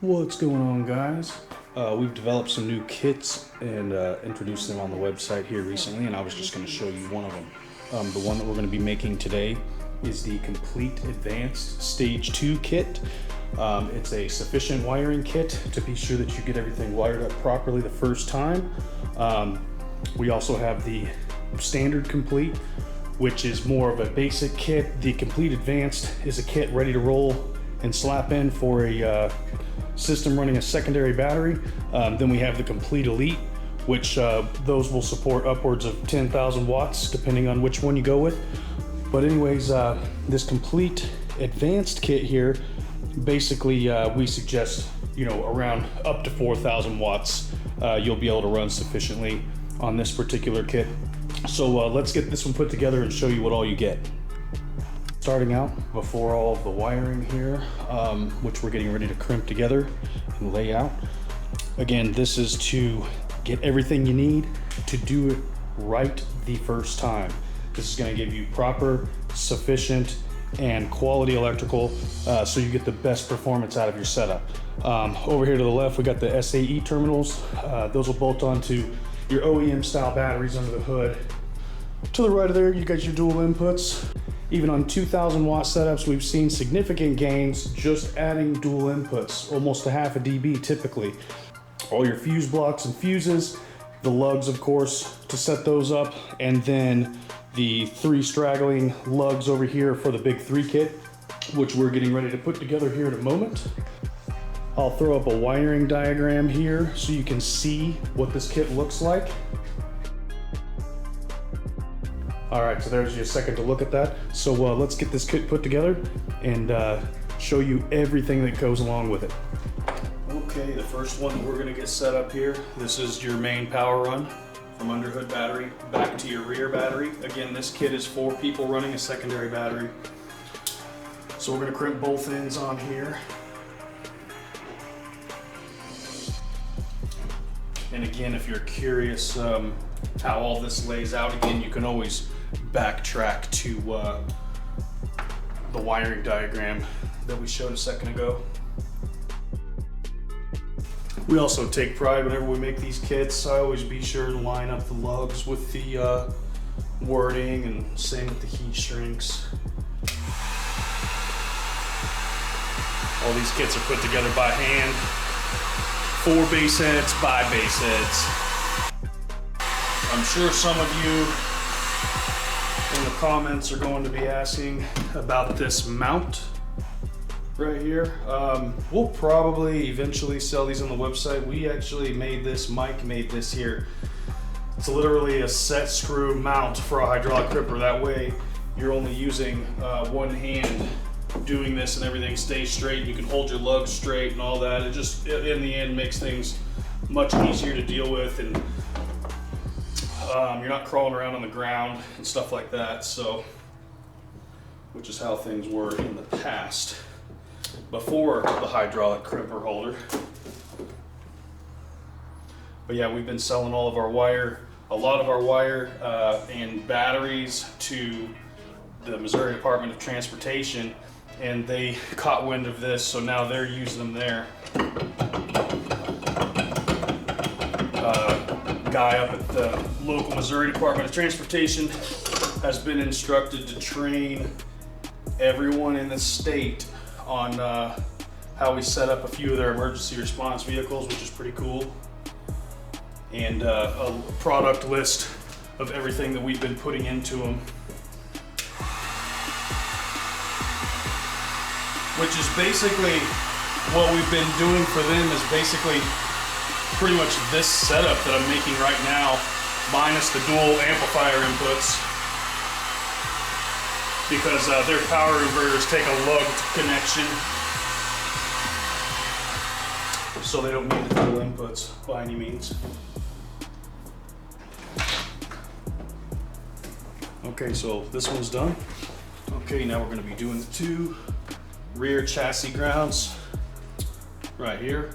What's going on, guys? We've developed some new kits and introduced them on the website here recently, and I was just going to show you one of them. The one that we're going to be making today is the Complete Advanced Stage 2 kit. It's a sufficient wiring kit to be sure that you get everything wired up properly the first time. We also have the Standard Complete, which is more of a basic kit. The Complete Advanced is a kit ready to roll and slap in for a system running a secondary battery. Then we have the Complete Elite, which those will support upwards of 10,000 watts depending on which one you go with. But anyways, this Complete Advanced kit here, basically we suggest, around up to 4,000 watts you'll be able to run sufficiently on this particular kit. So let's get this one put together and show you what all you get. Starting out, before all of the wiring here, which we're getting ready to crimp together and lay out. Again, this is to get everything you need to do it right the first time. This is going to give you proper, sufficient, and quality electrical, so you get the best performance out of your setup. Over here to the left, we got the SAE terminals. Those will bolt onto your OEM style batteries under the hood. To the right of there, you got your dual inputs. Even on 2,000 watt setups, we've seen significant gains just adding dual inputs, almost a half a dB typically. All your fuse blocks and fuses, the LUGS of course to set those up, and then the 3 straggling LUGS over here for the big 3 kit, which we're getting ready to put together here in a moment. I'll throw up a wiring diagram here so you can see what this kit looks like. All right, so there's your second to look at that. So let's get this kit put together and show you everything that goes along with it. Okay, the first one that we're gonna get set up here, this is your main power run from underhood battery back to your rear battery. Again, this kit is for people running a secondary battery. So we're gonna crimp both ends on here. And again, if you're curious how all this lays out, again, you can always backtrack to the wiring diagram that we showed a second ago. We also take pride whenever we make these kits. I always be sure to line up the LUGS with the wording, and same with the heat shrinks. All these kits are put together by hand. 4 base heads, 5 base heads. I'm sure some of you in the comments are going to be asking about this mount right here. We'll probably eventually sell these on the website. We actually made this, Mike made this here. It's literally a set screw mount for a hydraulic crimper. That way you're only using one hand doing this and everything stays straight. You can hold your lugs straight and all that. It just, in the end, makes things much easier to deal with, and you're not crawling around on the ground and stuff like that, so, which is how things were in the past before the hydraulic crimper holder. But yeah, we've been selling all of our wire, a lot of our wire and batteries to the Missouri Department of Transportation, and they caught wind of this, so now they're using them there. Guy up at the local Missouri Department of Transportation has been instructed to train everyone in the state on how we set up a few of their emergency response vehicles, which is pretty cool. And a product list of everything that we've been putting into them, which is basically what we've been doing for them, is basically pretty much this setup that I'm making right now, minus the dual amplifier inputs, because their power inverters take a lugged connection, so they don't need the dual inputs by any means. Okay, so this one's done. Okay, now we're going to be doing the 2 rear chassis grounds right here.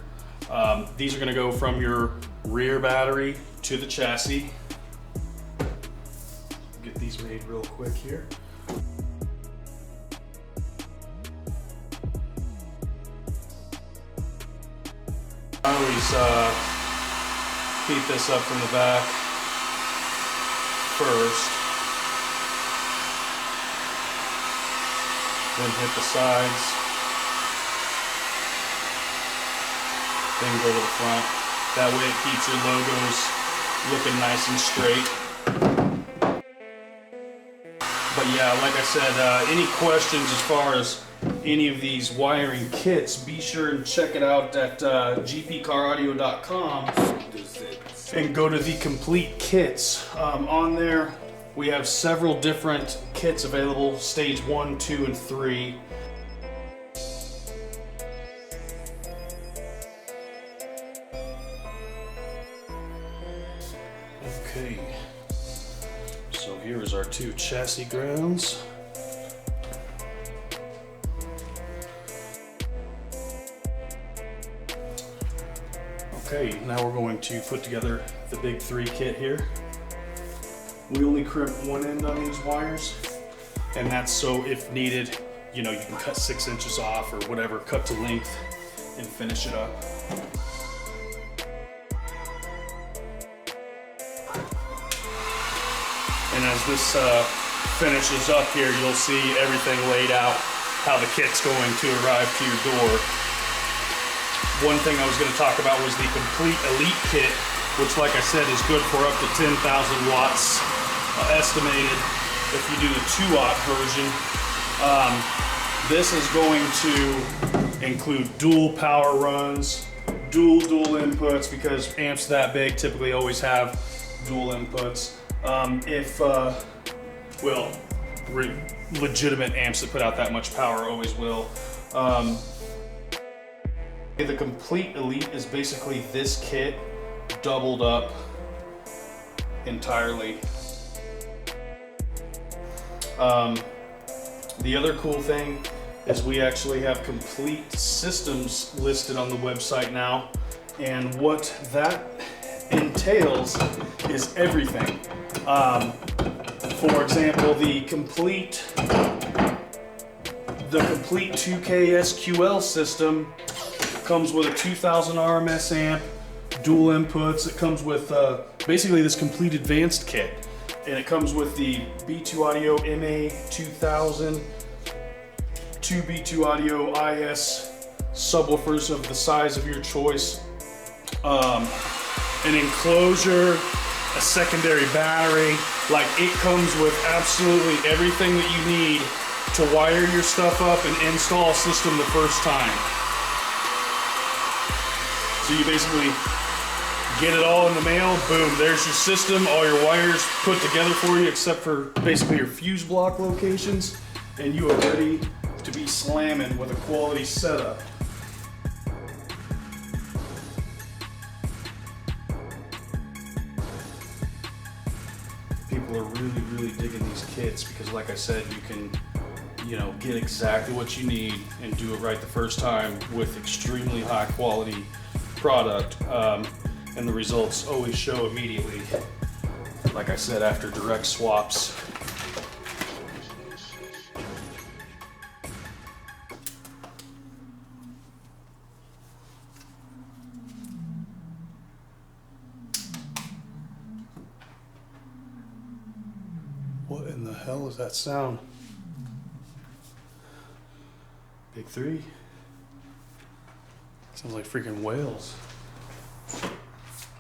These are going to go from your rear battery to the chassis. Get these made real quick here. I always heat this up from the back first, then hit the sides, then go to the front. That way it keeps your logos looking nice and straight. But yeah, like I said, any questions as far as any of these wiring kits, be sure and check it out at gpcaraudio.com and go to the complete kits. On there we have several different kits available, stage 1, 2, and 3. Okay, so here is our 2 chassis grounds. Okay, now we're going to put together the big 3 kit here. We only crimp one end on these wires, and that's so if needed, you know, you can cut 6 inches off or whatever, cut to length and finish it up. And as this finishes up here, you'll see everything laid out, how the kit's going to arrive to your door. One thing I was going to talk about was the Complete Elite Kit, which, like I said, is good for up to 10,000 watts estimated if you do the 2-watt version. This is going to include dual power runs, dual inputs, because amps that big typically always have dual inputs. Legitimate amps that put out that much power always will. The Complete Elite is basically this kit doubled up entirely. The other cool thing is we actually have complete systems listed on the website now, and what that entails is everything. For example, the complete 2K SQL system comes with a 2000 RMS amp, dual inputs. It comes with basically this complete advanced kit, and it comes with the B2 Audio MA2000, 2 B2 Audio IS subwoofers of the size of your choice, an enclosure, a secondary battery. Like, it comes with absolutely everything that you need to wire your stuff up and install a system the first time. So you basically get it all in the mail, boom, there's your system, all your wires put together for you except for basically your fuse block locations, and you are ready to be slamming with a quality setup. People are really digging these kits because, like I said, you can, you know, get exactly what you need and do it right the first time with extremely high quality product, and the results always show immediately, like I said, after direct swaps. What in the hell is that sound? Big 3? Sounds like freaking whales.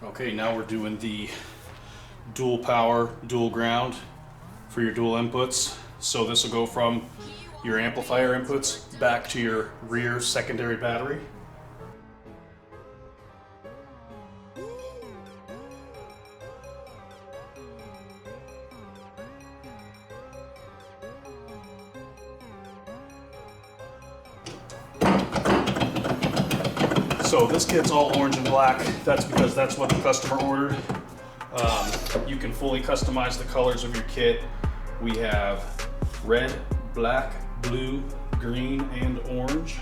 Okay, now we're doing the dual power, dual ground for your dual inputs. So this will go from your amplifier inputs back to your rear secondary battery. So this kit's all orange and black. That's because that's what the customer ordered. You can fully customize the colors of your kit. We have red, black, blue, green, and orange.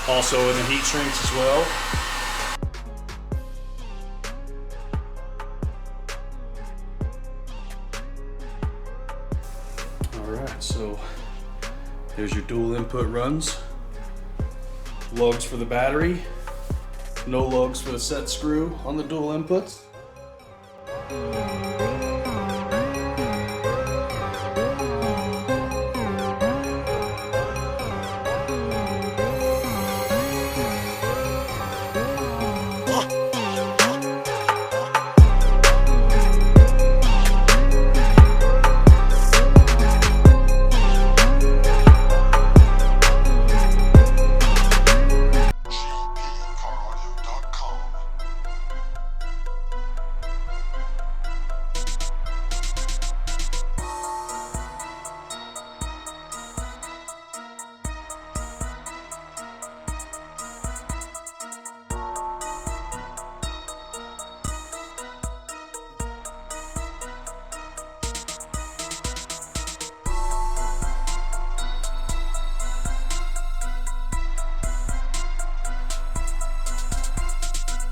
Also in the heat shrinks as well. Alright, so here's your dual input runs. LUGS for the battery, No lugs for the set screw on the dual inputs.